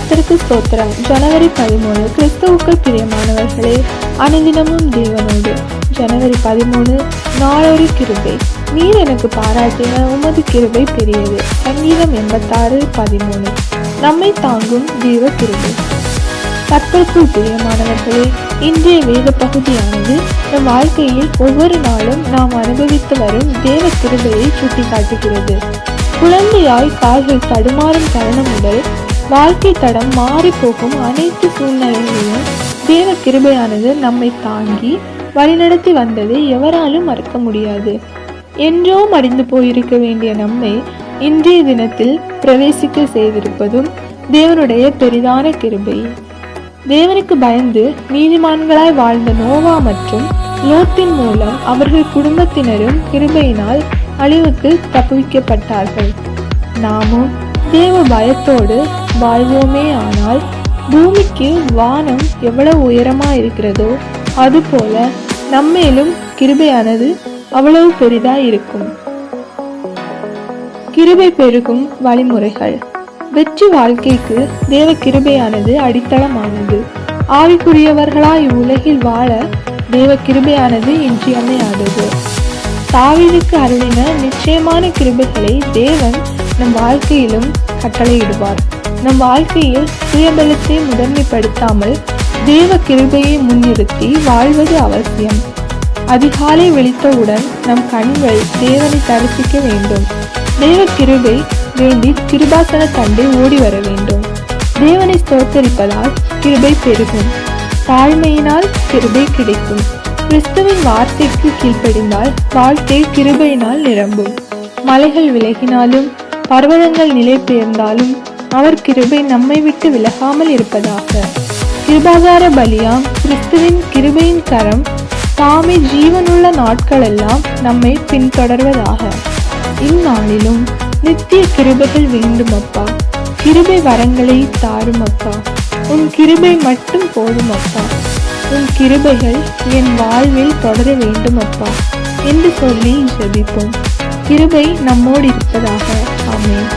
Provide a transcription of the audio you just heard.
கர்த்தருக்கு ஸ்தோத்திரம். ஜனவரி 13 கிறிஸ்துவுக்குள் பிரியமானவர்களே, அனுதினமும் தேவனோடு. ஜனவரி 13 நாளொரு கிருபை. நீர் எனக்கு பாராட்டின உமது கிருபை பெரியது. சங்கீதம் 86:13. நம்மை தாங்கும் தேவ கிருபை. கர்த்தருக்குள் பிரியமானவர்களே, இன்றைய வேத பகுதியானது நம் வாழ்க்கையில் ஒவ்வொரு நாளும் நாம் அனுபவித்து வரும் தேவ கிருபையை சுட்டிக்காட்டுகிறது. குழந்தையாய் கால்கள் தடுமாறும் தருணம் முதல் வாழ்க்கை தடம் மாறி போகும் அனைத்து சூழ்நிலைகளிலும் தேவ கிருபையானது நம்மை தாங்கி வழிநடத்தி வந்ததை எவராலும் மறக்க முடியாது. என்றோ மடிந்து போயிருக்க வேண்டிய நம்மை இன்றைய தினத்தில் பிரவேசிக்க செய்திருப்பதும் தேவனுடைய பெரிதான கிருபை. தேவனுக்கு பயந்து நீதிமான்களாய் வாழ்ந்த நோவா மற்றும் லோத்தின் மூலம் அவர்கள் குடும்பத்தினரும் கிருபையினால் அழிவுக்கு தப்புவிக்கப்பட்டார்கள். நாமும் தேவ பயத்தோடு வாழ்வோமே ஆனால் பூமிக்கு வானம் எவ்வளவு உயரமா இருக்கிறதோ அதுபோல நம்மேலும் கிருபையானது அவ்வளவு பெரிதாய் இருக்கும். கிருபை பெருகும் வழிமுறைகள். வெற்றி வாழ்க்கைக்கு தேவ கிருபையானது அடித்தளமானது. ஆவிக்குரியவர்களாய் உலகில் வாழ தேவ கிருபையானது இன்றியமையாதது. தாவீதுக்கு அருளின நிச்சயமான கிருபைகளை தேவன் நம் வாழ்க்கையிலும் கட்டளையிடுவார். நம் வாழ்க்கையில் சுயபலத்தை முதன்மைப்படுத்தாமல் தேவ கிருபையை முன்னிறுத்தி வாழ்வது அவசியம். அதிகாலை விழித்தவுடன் நம் கண்கள் தேவனை தரிசிக்க வேண்டும். தேவ கிருபை வேண்டி கிருபாசன தண்டை ஓடி வர வேண்டும். தேவனை ஸ்தோத்தரிப்பதால் கிருபை பெருகும். தாழ்மையினால் கிருபை கிடைக்கும். கிறிஸ்துவின் வார்த்தைக்கு கீழ்ப்படிந்தால் வாழ்க்கை கிருபையினால் நிரம்பும். மலைகள் விலகினாலும் பர்வதங்கள் நிலை பெயர்ந்தாலும் அவர் கிருபை நம்மை விட்டு விலகாமல் இருப்பதாக. கிருபாகார பலியாம் கிறிஸ்துவின் கிருபையின் கரம் தாமே ஜீவனுள்ள நாட்களெல்லாம் நம்மை பின்தொடர்வதாக. இந்நாளிலும் நித்திய கிருபைகள் வேண்டும் அப்பா. கிருபை வரங்களை தாரும் அப்பா. உன் கிருபை மட்டும் போதும் அப்பா. உன் கிருபைகள் என் வாழ்வில் தொடர வேண்டும் அப்பா என்று சொல்லி ஜெபிப்போம். கிருபை நம்மோடு இருப்பதாக. ஆமென்.